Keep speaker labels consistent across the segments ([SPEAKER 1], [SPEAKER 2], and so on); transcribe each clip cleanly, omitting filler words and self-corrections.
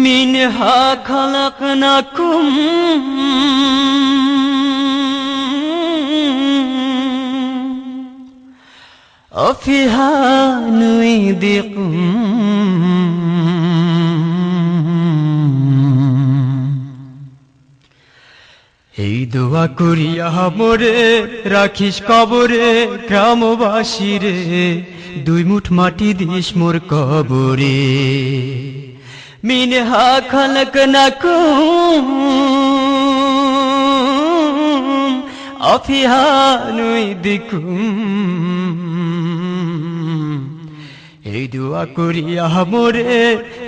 [SPEAKER 1] منها خلقناكم وفيها نعيدكم এই দোয়া করিয়া মোরে রাখিস কবরে গ্রামবাসী রে দুই মুঠ মাটি দিস মোর কবরে মিনহা খালাকনাকুম আফিহা নুইদিকুম এই দোয়া করিয়া মোরে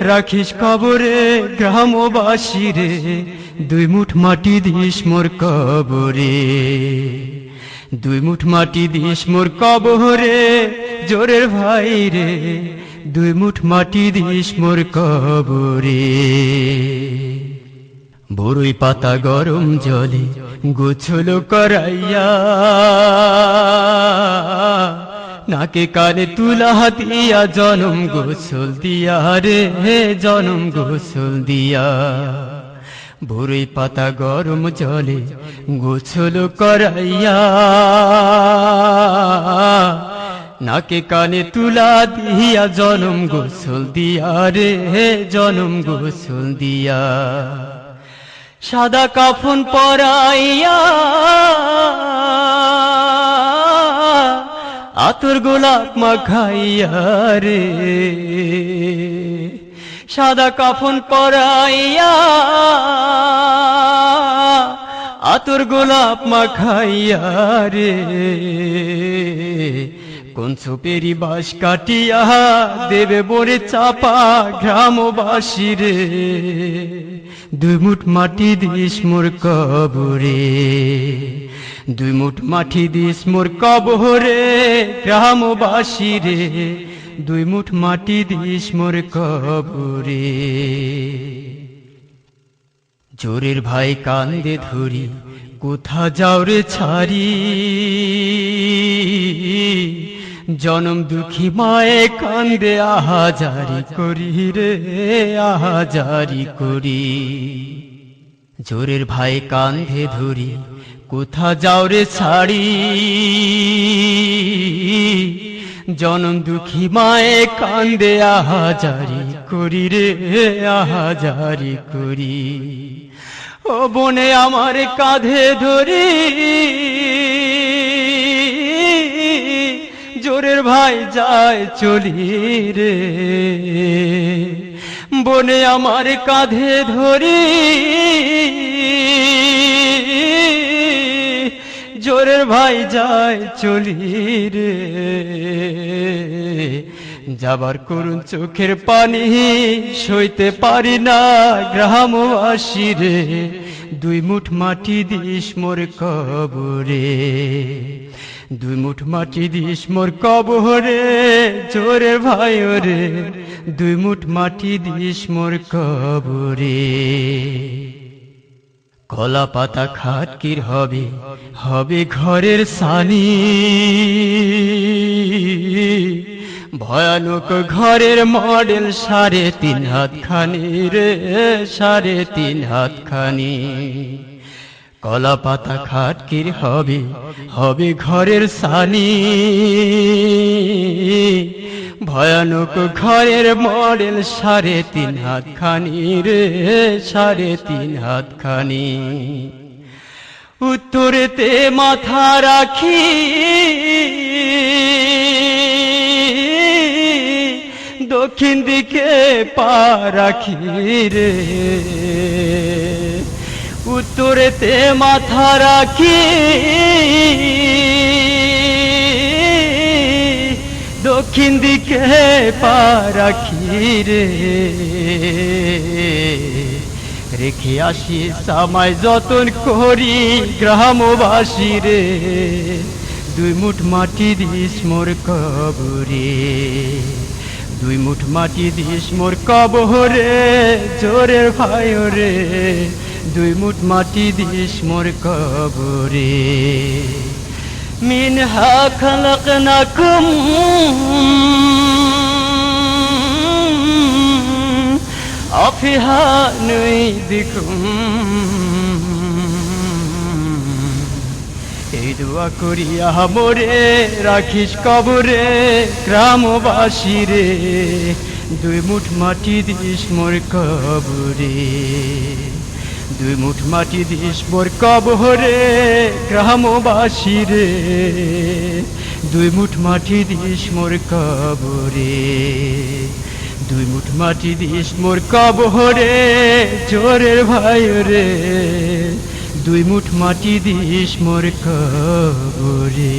[SPEAKER 1] রাখিস কবরে গ্রামবাসী রে দুই মুঠ মাটি দিস মোর কবরে দুই মুঠ মাটি দিস মোর কবরে জোরের ভাই রে দুই মুঠ মাটি দিস মোর কবরে বড়ই পাতা গরম জলে গোছল করাইয়া নাকে কানে তুলা দিয়া জনম গোসল দিয়া রে জনম গোসল দিয়া বড়ই পাতা গরম জলে গোসল করাইয়া নাকে কানে তুলা দিয়া জনম গোসল দিয়া রে জনম গোসল দিয়া সাদা কাফন পরাইয়া আতর গোলাপ মাখাইয়া রে সাদা কাফন পরাইয়া আতর গোলাপ মাখাইয়া রে কোন সুপেরি বাঁশ কাটিয়া দেবে বরে চাপা গ্রামবাসী রে দুই মুঠ মাটি দিস মোর কবরে দুই মুঠ মাটি দিস মোর কবরে গ্রামবাসী রে দুই মুঠ মাটি দিস মোর কবরে জোরের ভাই কান্দে ধরি কোথা যাও রে ছাড়ি জনম দুঃখী মায়ে কান্দে আহাজারি করি রে আহাজারি করি জোরের ভাই কান্ধে ধরি কোথা যাও রে ছাড়ি জনম দুঃখী মায়ে কান্দে আহাজারি করি রে আহাজারি করি ও বনে আমার কাঁধে ধরি জোরের ভাই যায় চলি রে বনে আমার কাঁধে ধরি জোরের ভাই যায় চলি রে যাবার করুন চোখের পানি সইতে পারি না গ্রামবাসী রে দুই মুঠ মাটি দিস মোর কবরে দুই মুঠ মাটি দিস মোর কবরে জোরের ভাই রে দুই মুঠ মাটি দিস মোর কবরে কলা পাতা খাটকির হবে হবে ঘরের সানি ভয়ানক ঘরের মডেল 3.5 হাত খানি রে 3.5 হাত খানি কলা পাতা খাটকির হবে হবে ঘরের সানি ভয়ানক ঘরের মডেল 3.5 হাত খানি রে 3.5 হাত খানি উত্তরেতে মাথা রাখি দক্ষিণ দিকে পা রাখি রে উত্তরেতে মাথা রাখি দক্ষিণ দিকে পা রাখি রে রেখে আসি সামাই যতন করি গ্রামবাসী রে দুই মুঠ মাটি দিস মোর কবরে দুই মুঠ মাটি দিস মোর কবরে জোরের ভাই রে দুই মুঠ মাটি দিস মোর কবরে منها خلقناكم আফিহানুই দিকুম এই দোয়া করিয়া মোরে রাখিস কবরে গ্রামবাসী রে দুই মুঠ মাটি দিস মোর কবরে দুই মুঠ মাটি দিস মোর কবরে গ্রামবাসী রে দুই মুঠ মাটি দিস মোর কবরে দুই মুঠ মাটি দিস মোর কবরে জোরের ভাই রে দুই মুঠ মাটি দিস মোর কবরে।